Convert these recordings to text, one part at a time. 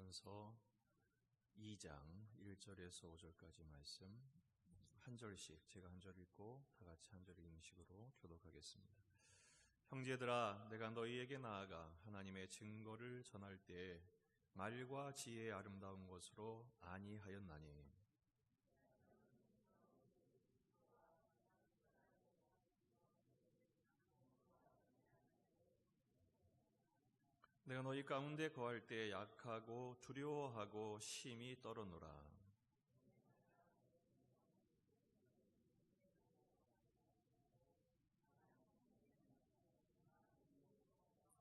고린도전서 2장 1절에서 5절까지 말씀 한 절씩 제가 한 절 읽고 다 같이 한 절 읽는 식으로 교독하겠습니다. 형제들아, 내가 너희에게 나아가 하나님의 증거를 전할 때에 말과 지혜의 아름다운 것으로 아니하였나니 내가 너희 가운데 거할 때 약하고 두려워하고 심히 떨었노라.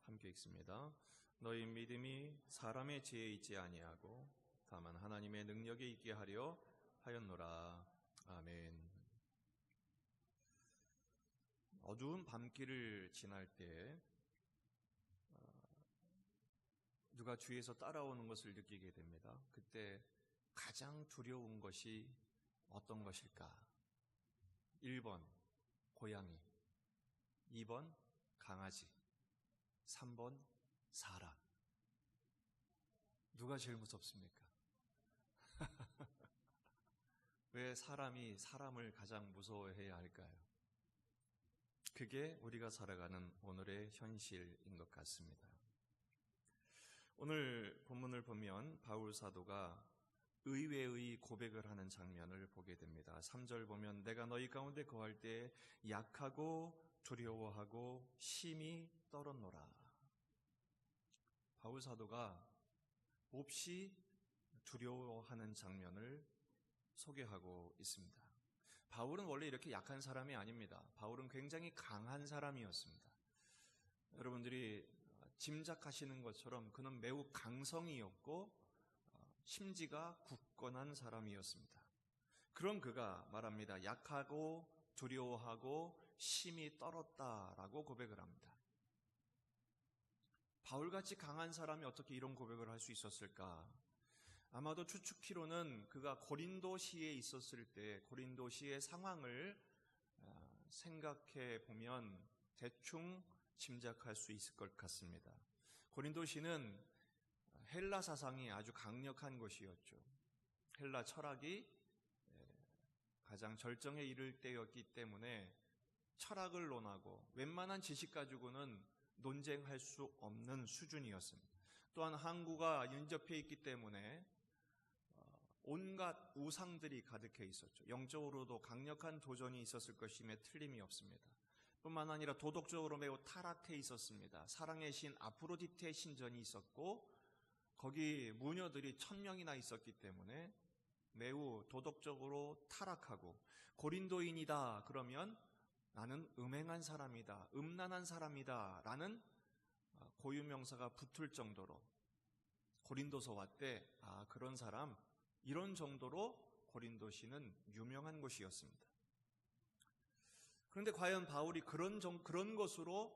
함께 읽습니다. 너희 믿음이 사람의 지혜에 있지 아니하고 다만 하나님의 능력에 있게 하려 하였노라. 아멘. 어두운 밤길을 지날 때 누가 뒤에서 따라오는 것을 느끼게 됩니다. 그때 가장 두려운 것이 어떤 것일까? 1번 고양이, 2번 강아지, 3번 사람. 누가 제일 무섭습니까? 왜 사람이 사람을 가장 무서워해야 할까요? 그게 우리가 살아가는 오늘의 현실인 것 같습니다. 오늘 본문을 보면 바울 사도가 의외의 고백을 하는 장면을 보게 됩니다. 3절 보면 내가 너희 가운데 거할 때 약하고 두려워하고 심히 떨었노라. 바울 사도가 몹시 두려워하는 장면을 소개하고 있습니다. 바울은 원래 이렇게 약한 사람이 아닙니다. 바울은 굉장히 강한 사람이었습니다. 여러분들이 짐작하시는 것처럼 그는 매우 강성이었고 심지가 굳건한 사람이었습니다. 그런 그가 말합니다. 약하고 두려워하고 심히 떨었다라고 고백을 합니다. 바울같이 강한 사람이 어떻게 이런 고백을 할 수 있었을까? 아마도 추측키로는 그가 고린도시에 있었을 때 고린도시의 상황을 생각해 보면 대충 짐작할 수 있을 것 같습니다. 고린도시는 헬라 사상이 아주 강력한 곳이었죠. 헬라 철학이 가장 절정에 이를 때였기 때문에 철학을 논하고 웬만한 지식 가지고는 논쟁할 수 없는 수준이었습니다. 또한 항구가 인접해 있기 때문에 온갖 우상들이 가득해 있었죠. 영적으로도 강력한 도전이 있었을 것임에 틀림이 없습니다. 뿐만 아니라 도덕적으로 매우 타락해 있었습니다. 사랑의 신 아프로디테 신전이 있었고 거기 무녀들이 1000명이나 있었기 때문에 매우 도덕적으로 타락하고 고린도인이다 그러면 나는 음행한 사람이다, 음란한 사람이다 라는 고유명사가 붙을 정도로 고린도서 왔대 그런 사람 이런 정도로 고린도시는 유명한 곳이었습니다. 그런데 과연 바울이 그런 것으로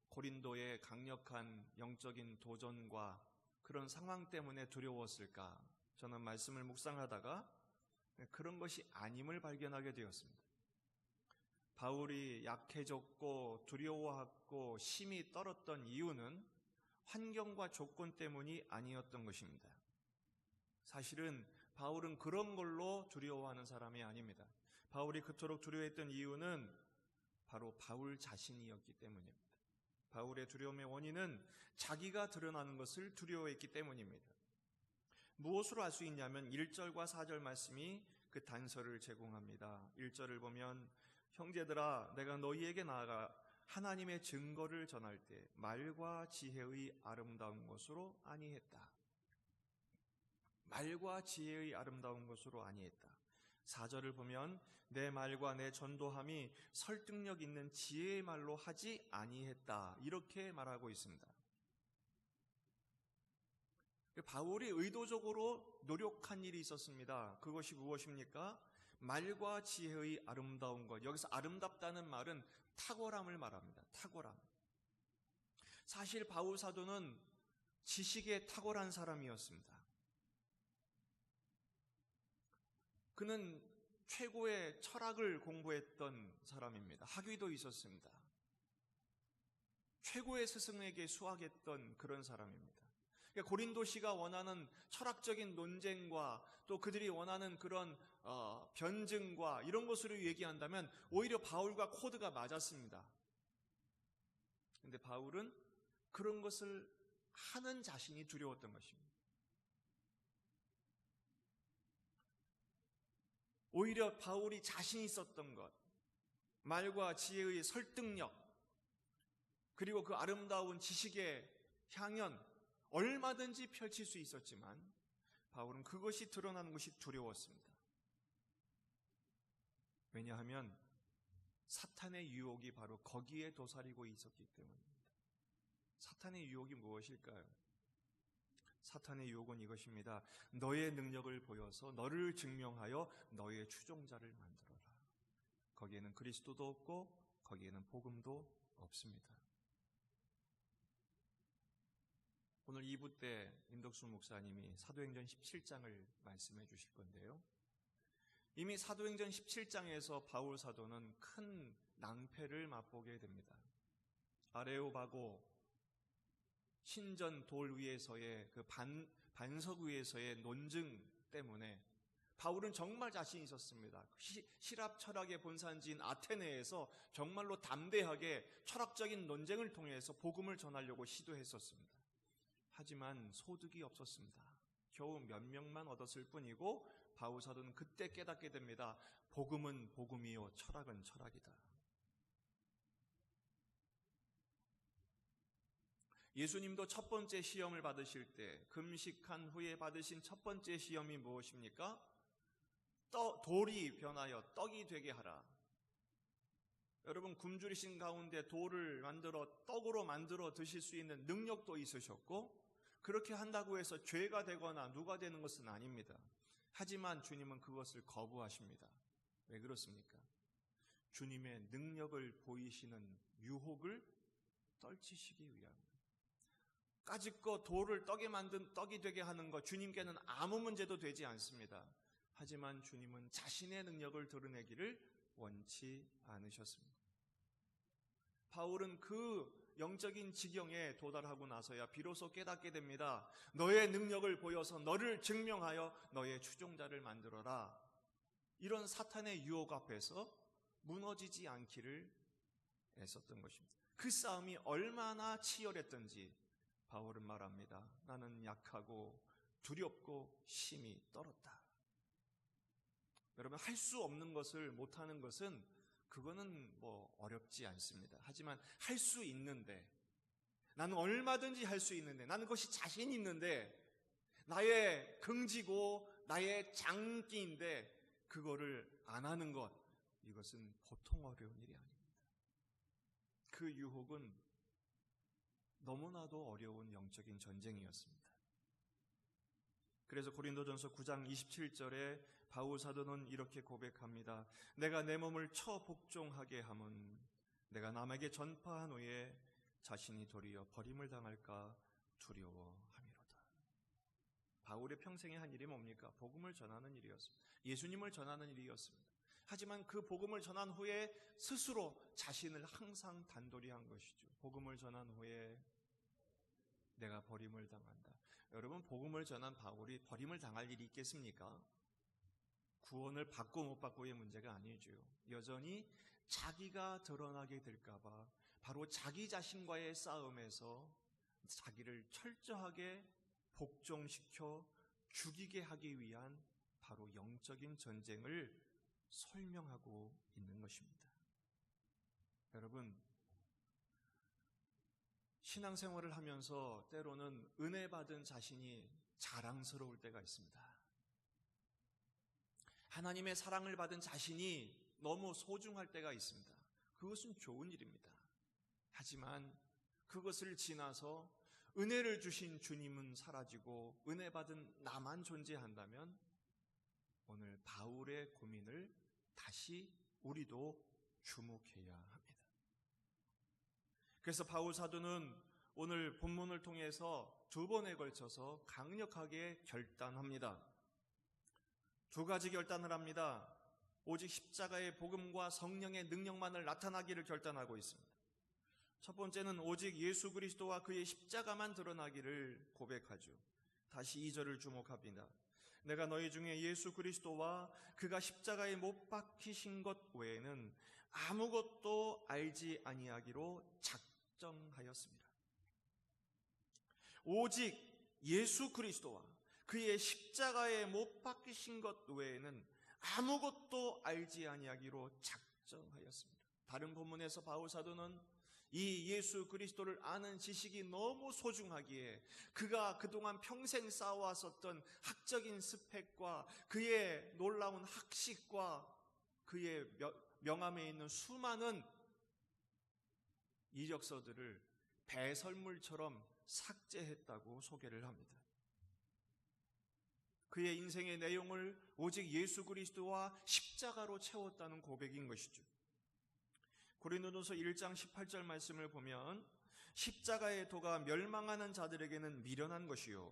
고린도의 강력한 영적인 도전과 그런 상황 때문에 두려웠을까? 저는 말씀을 묵상하다가 그런 것이 아님을 발견하게 되었습니다. 바울이 약해졌고 두려워하고 심히 떨었던 이유는 환경과 조건 때문이 아니었던 것입니다. 사실은 바울은 그런 걸로 두려워하는 사람이 아닙니다. 바울이 그토록 두려워했던 이유는 바로 바울 자신이었기 때문입니다. 바울의 두려움의 원인은 자기가 드러나는 것을 두려워했기 때문입니다. 무엇으로 알 수 있냐면 1절과 4절 말씀이 그 단서를 제공합니다. 1절을 보면 형제들아 내가 너희에게 나아가 하나님의 증거를 전할 때 말과 지혜의 아름다운 것으로 아니했다. 말과 지혜의 아름다운 것으로 아니했다. 4절을 보면 내 말과 내 전도함이 설득력 있는 지혜의 말로 하지 아니했다. 이렇게 말하고 있습니다. 바울이 의도적으로 노력한 일이 있었습니다. 그것이 무엇입니까? 말과 지혜의 아름다운 것. 여기서 아름답다는 말은 탁월함을 말합니다. 탁월함. 사실 바울 사도는 지식에 탁월한 사람이었습니다. 그는 최고의 철학을 공부했던 사람입니다. 학위도 있었습니다. 최고의 스승에게 수학했던 그런 사람입니다. 그러니까 고린도시가 원하는 철학적인 논쟁과 또 그들이 원하는 그런 변증과 이런 것으로 얘기한다면 오히려 바울과 코드가 맞았습니다. 그런데 바울은 그런 것을 하는 자신이 두려웠던 것입니다. 오히려 바울이 자신 있었던 것, 말과 지혜의 설득력, 그리고 그 아름다운 지식의 향연, 얼마든지 펼칠 수 있었지만 바울은 그것이 드러나는 것이 두려웠습니다. 왜냐하면 사탄의 유혹이 바로 거기에 도사리고 있었기 때문입니다. 사탄의 유혹이 무엇일까요? 사탄의 유혹은 이것입니다. 너의 능력을 보여서 너를 증명하여 너의 추종자를 만들어라. 거기에는 그리스도도 없고 거기에는 복음도 없습니다. 오늘 2부 때 임덕수 목사님이 사도행전 17장을 말씀해 주실 건데요. 이미 사도행전 17장에서 바울 사도는 큰 낭패를 맛보게 됩니다. 아레오바고 신전 돌 위에서의 그 반석 위에서의 논증 때문에 바울은 정말 자신 있었습니다. 시랍 철학의 본산지인 아테네에서 정말로 담대하게 철학적인 논쟁을 통해서 복음을 전하려고 시도했었습니다. 하지만 소득이 없었습니다. 겨우 몇 명만 얻었을 뿐이고 바울 사도는 그때 깨닫게 됩니다. 복음은 복음이요 철학은 철학이다. 예수님도 첫 번째 시험을 받으실 때 금식한 후에 받으신 첫 번째 시험이 무엇입니까? 돌이 변하여 떡이 되게 하라. 여러분, 굶주리신 가운데 돌을 만들어 떡으로 만들어 드실 수 있는 능력도 있으셨고 그렇게 한다고 해서 죄가 되거나 누가 되는 것은 아닙니다. 하지만 주님은 그것을 거부하십니다. 왜 그렇습니까? 주님의 능력을 보이시는 유혹을 떨치시기 위함입니다. 까짓거 돌을 떡에 만든 떡이 되게 하는 것 주님께는 아무 문제도 되지 않습니다. 하지만 주님은 자신의 능력을 드러내기를 원치 않으셨습니다. 바울은 그 영적인 지경에 도달하고 나서야 비로소 깨닫게 됩니다. 너의 능력을 보여서 너를 증명하여 너의 추종자를 만들어라. 이런 사탄의 유혹 앞에서 무너지지 않기를 애썼던 것입니다. 그 싸움이 얼마나 치열했던지 바울은 말합니다. 나는 약하고 두렵고 심히 떨었다. 여러분, 할 수 없는 것을 못하는 것은 그거는 어렵지 않습니다. 하지만 할 수 있는데, 나는 얼마든지 할 수 있는데, 나는 그것이 자신 있는데, 나의 긍지고 나의 장기인데 그거를 안 하는 것, 이것은 보통 어려운 일이 아닙니다. 그 유혹은 너무나도 어려운 영적인 전쟁이었습니다. 그래서 고린도전서 9장 27절에 바울 사도는 이렇게 고백합니다. 내가 내 몸을 처 복종하게 함은 내가 남에게 전파한 후에 자신이 도리어 버림을 당할까 두려워함이로다. 바울의 평생에 한 일이 뭡니까? 복음을 전하는 일이었습니다. 예수님을 전하는 일이었습니다. 하지만 그 복음을 전한 후에 스스로 자신을 항상 단돌이 한 것이죠. 복음을 전한 후에 내가 버림을 당한다. 여러분, 복음을 전한 바울이 버림을 당할 일이 있겠습니까? 구원을 받고 못 받고의 문제가 아니죠. 여전히 자기가 드러나게 될까봐 바로 자기 자신과의 싸움에서 자기를 철저하게 복종시켜 죽이게 하기 위한 바로 영적인 전쟁을 설명하고 있는 것입니다. 여러분, 신앙생활을 하면서 때로는 은혜 받은 자신이 자랑스러울 때가 있습니다. 하나님의 사랑을 받은 자신이 너무 소중할 때가 있습니다. 그것은 좋은 일입니다. 하지만 그것을 지나서 은혜를 주신 주님은 사라지고 은혜 받은 나만 존재한다면 오늘 바울의 고민을 다시 우리도 주목해야 합니다. 그래서 바울 사도는 오늘 본문을 통해서 두 번에 걸쳐서 강력하게 결단합니다. 두 가지 결단을 합니다. 오직 십자가의 복음과 성령의 능력만을 나타나기를 결단하고 있습니다. 첫 번째는 오직 예수 그리스도와 그의 십자가만 드러나기를 고백하죠. 다시 2절을 주목합니다. 내가 너희 중에 예수 그리스도와 그가 십자가에 못 박히신 것 외에는 아무것도 알지 아니하기로 작정하였습니다. 오직 예수 그리스도와 그의 십자가에 못 박히신 것 외에는 아무것도 알지 아니하기로 작정하였습니다. 다른 본문에서 바울 사도는 이 예수 그리스도를 아는 지식이 너무 소중하기에 그가 그동안 평생 쌓아왔었던 학적인 스펙과 그의 놀라운 학식과 그의 명함에 있는 수많은 이력서들을 배설물처럼 삭제했다고 소개를 합니다. 그의 인생의 내용을 오직 예수 그리스도와 십자가로 채웠다는 고백인 것이죠. 고린도전서 1장 18절 말씀을 보면 십자가의 도가 멸망하는 자들에게는 미련한 것이요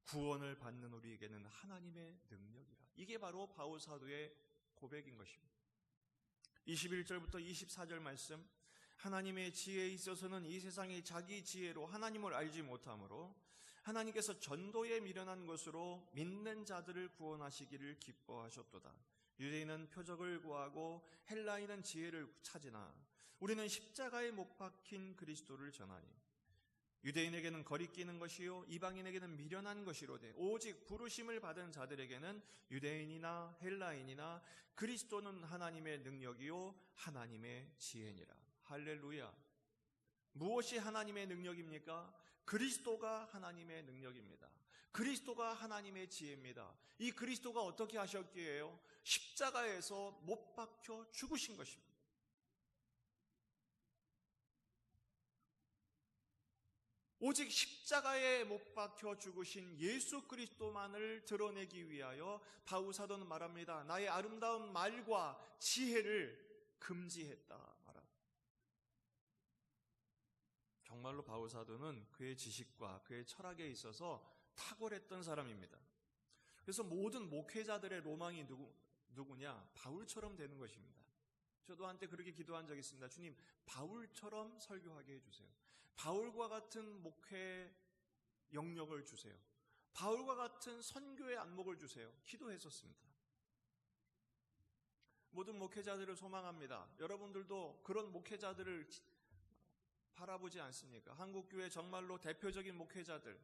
구원을 받는 우리에게는 하나님의 능력이라. 이게 바로 바울 사도의 고백인 것입니다. 21절부터 24절 말씀, 하나님의 지혜에 있어서는 이 세상이 자기 지혜로 하나님을 알지 못하므로 하나님께서 전도에 미련한 것으로 믿는 자들을 구원하시기를 기뻐하셨도다. 유대인은 표적을 구하고 헬라인은 지혜를 찾으나 우리는 십자가에 못 박힌 그리스도를 전하니 유대인에게는 거리끼는 것이요 이방인에게는 미련한 것이로되 오직 부르심을 받은 자들에게는 유대인이나 헬라인이나 그리스도는 하나님의 능력이요 하나님의 지혜니라. 할렐루야. 무엇이 하나님의 능력입니까? 그리스도가 하나님의 능력입니다. 그리스도가 하나님의 지혜입니다. 이 그리스도가 어떻게 하셨기에요? 십자가에서 못 박혀 죽으신 것입니다. 오직 십자가에 못 박혀 죽으신 예수 그리스도만을 드러내기 위하여 바울 사도는 말합니다. 나의 아름다운 말과 지혜를 금지했다 말합니다. 정말로 바울 사도는 그의 지식과 그의 철학에 있어서 탁월했던 사람입니다. 그래서 모든 목회자들의 로망이 누구냐? 바울처럼 되는 것입니다. 저도 한때 그렇게 기도한 적이 있습니다. 주님, 바울처럼 설교하게 해주세요. 바울과 같은 목회 영역을 주세요. 바울과 같은 선교의 안목을 주세요. 기도했었습니다. 모든 목회자들을 소망합니다. 여러분들도 그런 목회자들을 바라보지 않습니까? 한국교회 정말로 대표적인 목회자들,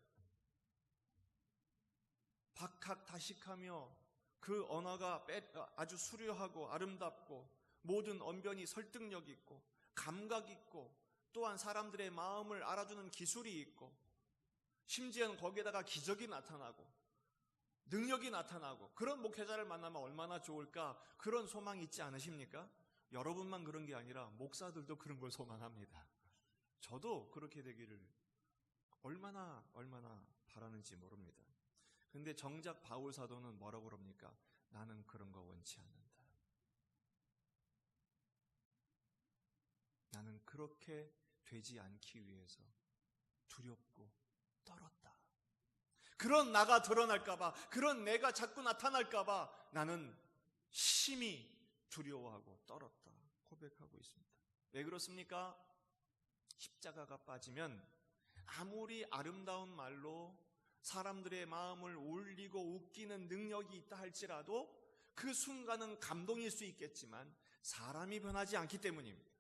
박학다식하며 그 언어가 아주 수려하고 아름답고 모든 언변이 설득력 있고 감각 있고 또한 사람들의 마음을 알아주는 기술이 있고 심지어는 거기에다가 기적이 나타나고 능력이 나타나고 그런 목회자를 만나면 얼마나 좋을까? 그런 소망이 있지 않으십니까? 여러분만 그런 게 아니라 목사들도 그런 걸 소망합니다. 저도 그렇게 되기를 얼마나 바라는지 모릅니다. 근데 정작 바울 사도는 뭐라고 그럽니까? 나는 그런 거 원치 않는다. 나는 그렇게 되지 않기 위해서 두렵고 떨었다. 그런 나가 드러날까봐, 그런 내가 자꾸 나타날까봐 나는 심히 두려워하고 떨었다 고백하고 있습니다. 왜 그렇습니까? 십자가가 빠지면 아무리 아름다운 말로 사람들의 마음을 울리고 웃기는 능력이 있다 할지라도 그 순간은 감동일 수 있겠지만 사람이 변하지 않기 때문입니다.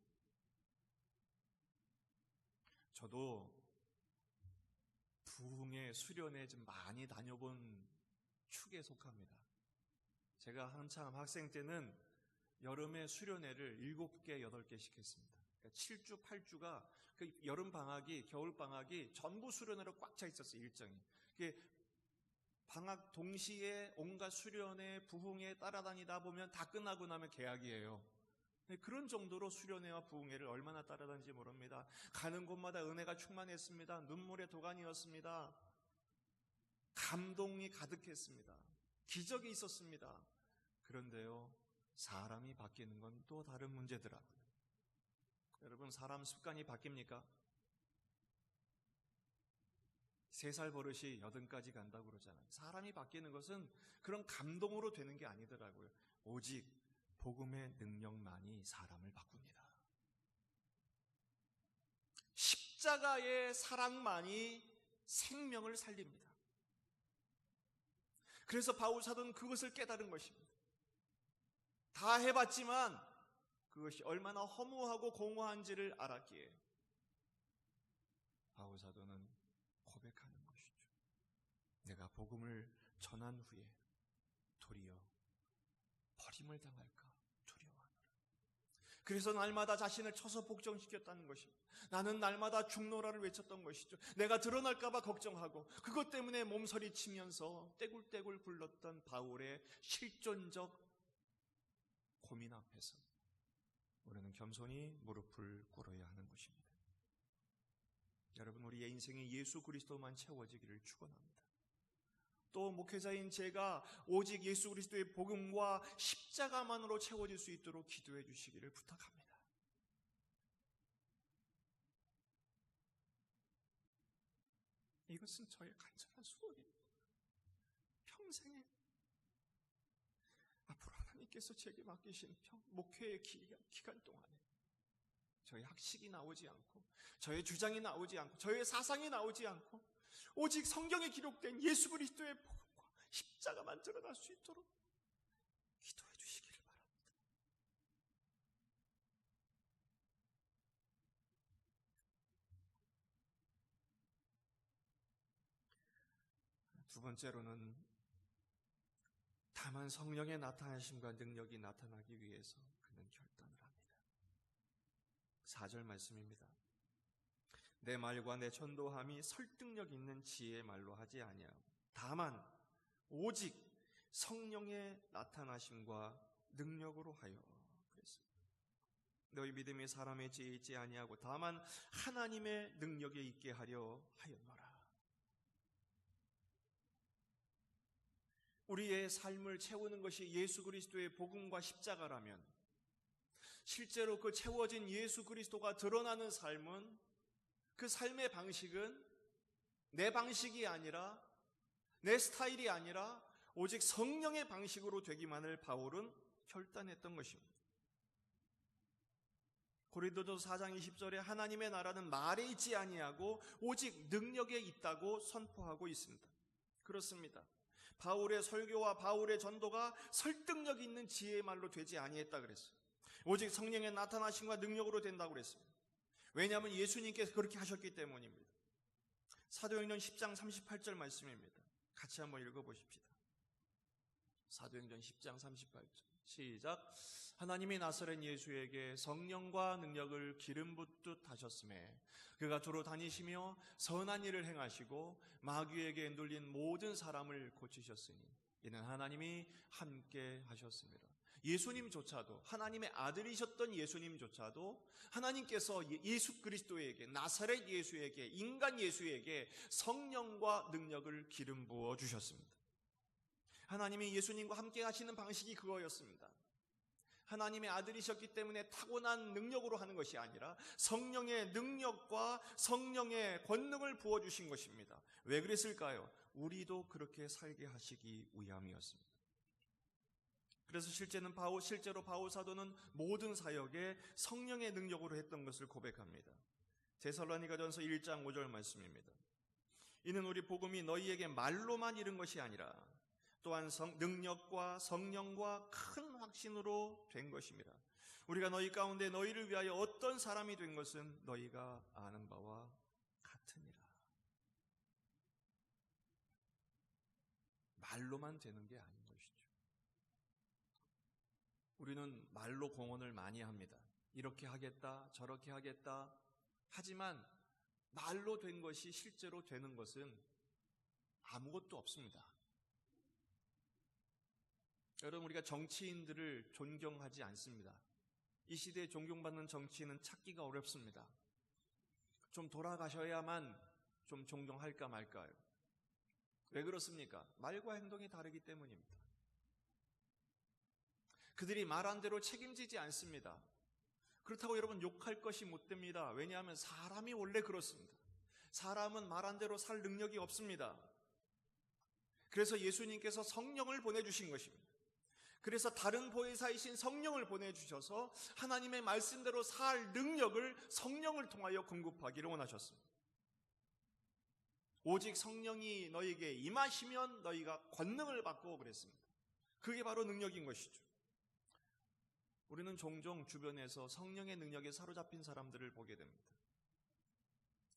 저도 부흥의 수련회 좀 많이 다녀본 축에 속합니다. 제가 한참 학생 때는 여름에 수련회를 7개, 8개씩 했습니다. 그러니까 7주, 8주가 그 여름 방학이, 겨울 방학이 전부 수련회로 꽉 차 있었어요, 일정이. 방학 동시에 온갖 수련회, 부흥회 따라다니다 보면 다 끝나고 나면 개학이에요. 그런 정도로 수련회와 부흥회를 얼마나 따라다니는지 모릅니다. 가는 곳마다 은혜가 충만했습니다. 눈물의 도가니였습니다. 감동이 가득했습니다. 기적이 있었습니다. 그런데요, 사람이 바뀌는 건 또 다른 문제더라고요. 여러분, 사람 습관이 바뀝니까? 3살 버릇이 80까지 간다고 그러잖아요. 사람이 바뀌는 것은 그런 감동으로 되는 게 아니더라고요. 오직 복음의 능력만이 사람을 바꿉니다. 십자가의 사랑만이 생명을 살립니다. 그래서 바울 사도는 그것을 깨달은 것입니다. 다 해봤지만 그것이 얼마나 허무하고 공허한지를 알았기에 바울 사도는 고백하는 것이죠. 내가 복음을 전한 후에 도리어 버림을 당할까 두려워하노라. 그래서 날마다 자신을 쳐서 복종시켰다는 것입니다. 나는 날마다 죽노라를 외쳤던 것이죠. 내가 드러날까 봐 걱정하고 그것 때문에 몸서리치면서 떼굴떼굴 굴렀던 바울의 실존적 고민 앞에서 우리는 겸손히 무릎을 꿇어야 하는 것입니다. 여러분, 우리의 인생이 예수 그리스도만 채워지기를 축원합니다. 또 목회자인 제가 오직 예수 그리스도의 복음과 십자가만으로 채워질 수 있도록 기도해 주시기를 부탁합니다. 이것은 저의 간절한 소원입니다. 평생에 앞으로 하나님께서 제게 맡기신 목회의 기간 동안에 저의 학식이 나오지 않고 저의 주장이 나오지 않고 저의 사상이 나오지 않고 오직 성경에 기록된 예수 그리스도의 복음과 십자가만 드러날 수 있도록 기도해 주시기를 바랍니다. 두 번째로는 다만 성령의 나타나심과 능력이 나타나기 위해서 그는 결단을 합니다. 4절 말씀입니다. 내 말과 내 전도함이 설득력 있는 지혜의 말로 하지 아니하고 다만 오직 성령의 나타나심과 능력으로 하여 그랬습니다. 너희 믿음이 사람의 지혜에 있지 아니하고 다만 하나님의 능력에 있게 하려 하였노라. 우리의 삶을 채우는 것이 예수 그리스도의 복음과 십자가라면 실제로 그 채워진 예수 그리스도가 드러나는 삶은 그 삶의 방식은 내 방식이 아니라 내 스타일이 아니라 오직 성령의 방식으로 되기만을 바울은 결단했던 것입니다. 고린도전서 4장 20절에 하나님의 나라는 말에 있지 아니하고 오직 능력에 있다고 선포하고 있습니다. 그렇습니다. 바울의 설교와 바울의 전도가 설득력 있는 지혜의 말로 되지 아니했다 그랬어요. 오직 성령의 나타나심과 능력으로 된다고 그랬습니다. 왜냐하면 예수님께서 그렇게 하셨기 때문입니다. 사도행전 10장 38절 말씀입니다. 같이 한번 읽어보십시다. 사도행전 10장 38절 시작. 하나님이 나사렛 예수에게 성령과 능력을 기름 붓듯 하셨음에 그가 두루 다니시며 선한 일을 행하시고 마귀에게 눌린 모든 사람을 고치셨으니 이는 하나님이 함께 하셨습니다. 예수님조차도 하나님의 아들이셨던 예수님조차도 하나님께서 예수 그리스도에게 나사렛 예수에게 인간 예수에게 성령과 능력을 기름 부어 주셨습니다. 하나님이 예수님과 함께 하시는 방식이 그거였습니다. 하나님의 아들이셨기 때문에 타고난 능력으로 하는 것이 아니라 성령의 능력과 성령의 권능을 부어주신 것입니다. 왜 그랬을까요? 우리도 그렇게 살게 하시기 위함이었습니다. 그래서 실제로 바울 사도는 모든 사역에 성령의 능력으로 했던 것을 고백합니다. 데살로니가전서 1장 5절 말씀입니다. 이는 우리 복음이 너희에게 말로만 이른 것이 아니라 또한 능력과 성령과 큰 확신으로 된 것입니다. 우리가 너희 가운데 너희를 위하여 어떤 사람이 된 것은 너희가 아는 바와 같으니라. 말로만 되는 게 아닌 것이죠. 우리는 말로 공언을 많이 합니다. 이렇게 하겠다, 저렇게 하겠다. 하지만 말로 된 것이 실제로 되는 것은 아무것도 없습니다. 여러분, 우리가 정치인들을 존경하지 않습니다. 이 시대에 존경받는 정치인은 찾기가 어렵습니다. 좀 돌아가셔야만 좀 존경할까 말까요? 왜 그렇습니까? 말과 행동이 다르기 때문입니다. 그들이 말한 대로 책임지지 않습니다. 그렇다고 여러분 욕할 것이 못 됩니다. 왜냐하면 사람이 원래 그렇습니다. 사람은 말한 대로 살 능력이 없습니다. 그래서 예수님께서 성령을 보내주신 것입니다. 그래서 다른 보혜사이신 성령을 보내주셔서 하나님의 말씀대로 살 능력을 성령을 통하여 공급하기를 원하셨습니다. 오직 성령이 너희에게 임하시면 너희가 권능을 받고 그랬습니다. 그게 바로 능력인 것이죠. 우리는 종종 주변에서 성령의 능력에 사로잡힌 사람들을 보게 됩니다.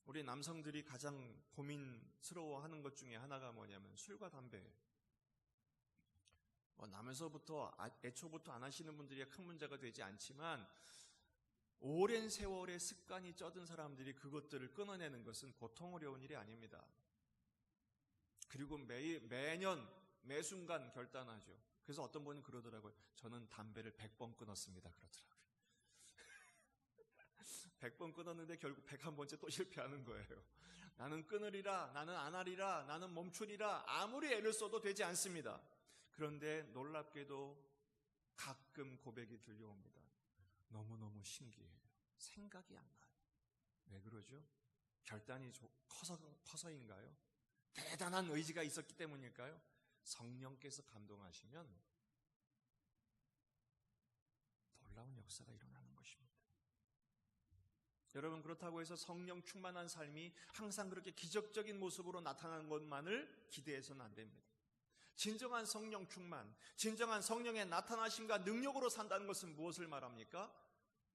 우리 남성들이 가장 고민스러워하는 것 중에 하나가 뭐냐면 술과 담배예요. 남에서부터 애초부터 안 하시는 분들이 큰 문제가 되지 않지만 오랜 세월의 습관이 쩌든 사람들이 그것들을 끊어내는 것은 보통 어려운 일이 아닙니다. 그리고 매년 매순간 결단하죠. 그래서 어떤 분은 그러더라고요. 저는 담배를 100번 끊었습니다. 그러더라고요. 100번 끊었는데 결국 101번째 또 실패하는 거예요. 나는 끊으리라, 나는 안 하리라, 나는 멈추리라 아무리 애를 써도 되지 않습니다. 그런데 놀랍게도 가끔 고백이 들려옵니다. 너무너무 신기해요. 생각이 안 나요. 왜 그러죠? 결단이 커서인가요? 대단한 의지가 있었기 때문일까요? 성령께서 감동하시면 놀라운 역사가 일어나는 것입니다. 여러분, 그렇다고 해서 성령 충만한 삶이 항상 그렇게 기적적인 모습으로 나타나는 것만을 기대해서는 안 됩니다. 진정한 성령 충만, 진정한 성령의 나타나심과 능력으로 산다는 것은 무엇을 말합니까?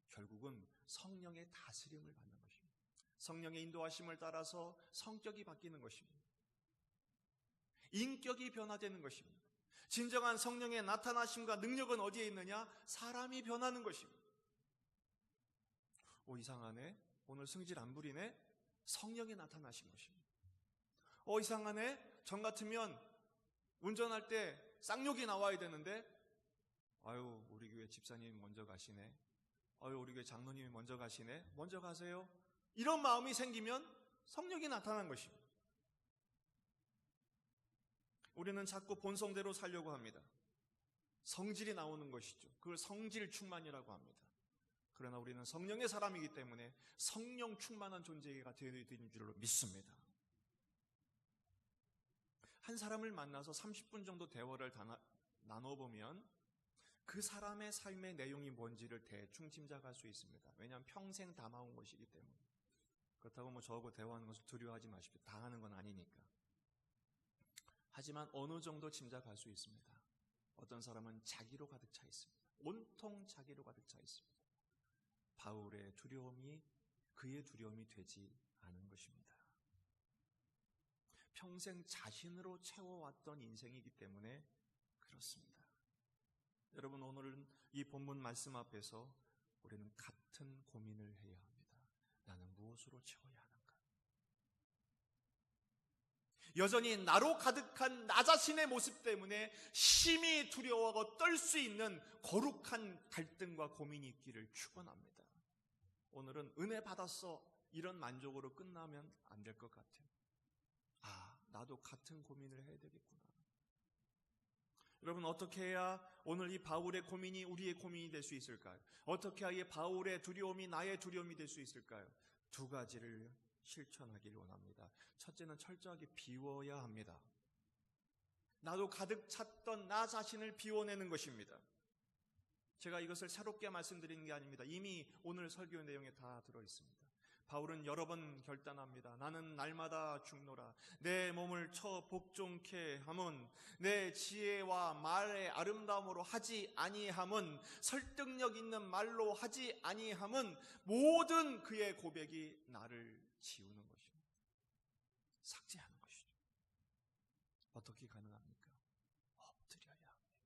결국은 성령의 다스림을 받는 것입니다. 성령의 인도하심을 따라서 성격이 바뀌는 것입니다. 인격이 변화되는 것입니다. 진정한 성령의 나타나심과 능력은 어디에 있느냐? 사람이 변하는 것입니다. 이상하네. 오늘 승질 안 부리네. 성령이 나타나신 것입니다. 이상하네. 전 같으면 운전할 때 쌍욕이 나와야 되는데 우리 교회 집사님이 먼저 가시네. 우리 교회 장로님이 먼저 가시네. 먼저 가세요. 이런 마음이 생기면 성령이 나타난 것입니다. 우리는 자꾸 본성대로 살려고 합니다. 성질이 나오는 것이죠. 그걸 성질 충만이라고 합니다. 그러나 우리는 성령의 사람이기 때문에 성령 충만한 존재가 되어야 되는 줄로 믿습니다. 한 사람을 만나서 30분 정도 대화를 나눠보면 그 사람의 삶의 내용이 뭔지를 대충 짐작할 수 있습니다. 왜냐하면 평생 담아온 것이기 때문에. 그렇다고 저하고 대화하는 것을 두려워하지 마십시오. 당하는 건 아니니까. 하지만 어느 정도 짐작할 수 있습니다. 어떤 사람은 자기로 가득 차 있습니다. 온통 자기로 가득 차 있습니다. 바울의 두려움이 그의 두려움이 되지 않은 것입니다. 평생 자신으로 채워왔던 인생이기 때문에 그렇습니다. 여러분, 오늘은 이 본문 말씀 앞에서 우리는 같은 고민을 해야 합니다. 나는 무엇으로 채워야 하는가? 여전히 나로 가득한 나 자신의 모습 때문에 심히 두려워하고 떨 수 있는 거룩한 갈등과 고민이 있기를 축원합니다. 오늘은 은혜 받았어 이런 만족으로 끝나면 안 될 것 같아요. 나도 같은 고민을 해야 되겠구나. 여러분, 어떻게 해야 오늘 이 바울의 고민이 우리의 고민이 될 수 있을까요? 어떻게 해야 이 바울의 두려움이 나의 두려움이 될 수 있을까요? 두 가지를 실천하길 원합니다. 첫째는 철저하게 비워야 합니다. 나도 가득 찼던 나 자신을 비워내는 것입니다. 제가 이것을 새롭게 말씀드리는 게 아닙니다. 이미 오늘 설교 내용에 다 들어있습니다. 바울은 여러 번 결단합니다. 나는 날마다 죽노라. 내 몸을 쳐 복종케 함은 내 지혜와 말의 아름다움으로 하지 아니함은 설득력 있는 말로 하지 아니함은 모든 그의 고백이 나를 지우는 것입니다. 삭제하는 것이죠. 어떻게 가능합니까? 엎드려야 합니다.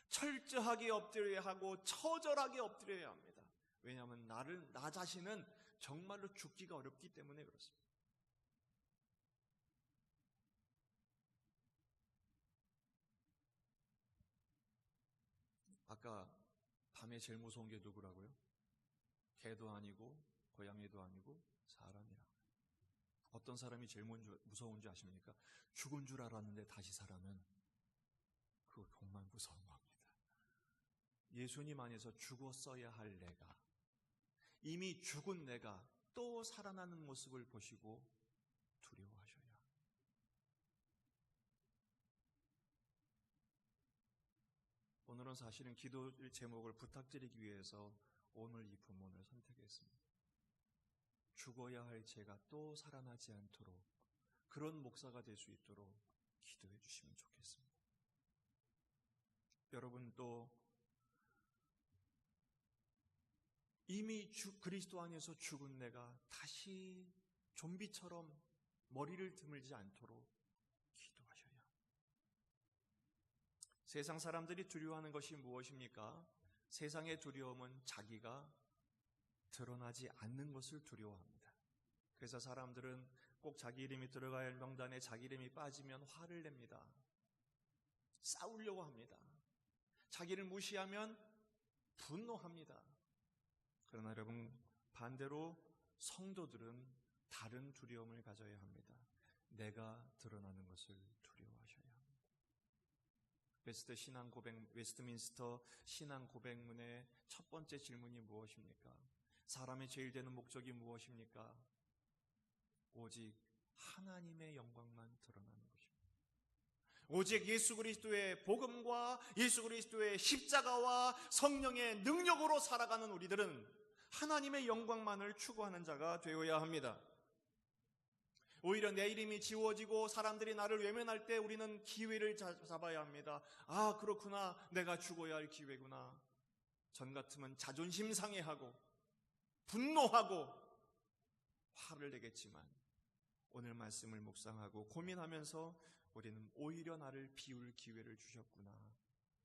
철저하게 엎드려야 하고 처절하게 엎드려야 합니다. 왜냐하면 나 자신은 정말로 죽기가 어렵기 때문에 그렇습니다. 아까 밤에 제일 무서운 게 누구라고요? 개도 아니고 고양이도 아니고 사람이라고요. 어떤 사람이 제일 무서운 줄 아십니까? 죽은 줄 알았는데 다시 살아는 그거 정말 무서운 겁니다. 예수님 안에서 죽었어야 할 내가, 이미 죽은 내가 또 살아나는 모습을 보시고 두려워하셔야 합니다. 오늘은 사실은 기도 제목을 부탁드리기 위해서 오늘 이 본문을 선택했습니다. 죽어야 할 죄가 또 살아나지 않도록 그런 목사가 될 수 있도록 기도해 주시면 좋겠습니다. 여러분 또 이미 그리스도 안에서 죽은 내가 다시 좀비처럼 머리를 드물지 않도록 기도하셔야 합니다. 세상 사람들이 두려워하는 것이 무엇입니까? 세상의 두려움은 자기가 드러나지 않는 것을 두려워합니다. 그래서 사람들은 꼭 자기 이름이 들어가야 할 명단에 자기 이름이 빠지면 화를 냅니다. 싸우려고 합니다. 자기를 무시하면 분노합니다. 그러나 여러분 반대로 성도들은 다른 두려움을 가져야 합니다. 내가 드러나는 것을 두려워하셔야 합니다. 웨스트민스터 신앙 고백문의 첫 번째 질문이 무엇입니까? 사람의 제일 되는 목적이 무엇입니까? 오직 하나님의 영광만 드러나는 것입니다. 오직 예수 그리스도의 복음과 예수 그리스도의 십자가와 성령의 능력으로 살아가는 우리들은 하나님의 영광만을 추구하는 자가 되어야 합니다. 오히려 내 이름이 지워지고 사람들이 나를 외면할 때 우리는 기회를 잡아야 합니다. 아, 그렇구나. 내가 죽어야 할 기회구나. 전 같으면 자존심 상해하고 분노하고 화를 내겠지만 오늘 말씀을 묵상하고 고민하면서 우리는 오히려 나를 비울 기회를 주셨구나.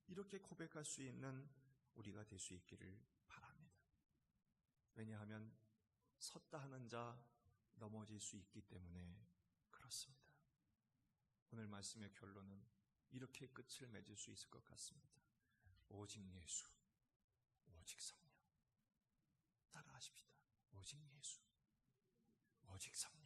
이렇게 고백할 수 있는 우리가 될 수 있기를 바랍니다. 왜냐하면 섰다 하는 자 넘어질 수 있기 때문에 그렇습니다. 오늘 말씀의 결론은 이렇게 끝을 맺을 수 있을 것 같습니다. 오직 예수, 오직 성령. 따라하십시다. 오직 예수, 오직 성령.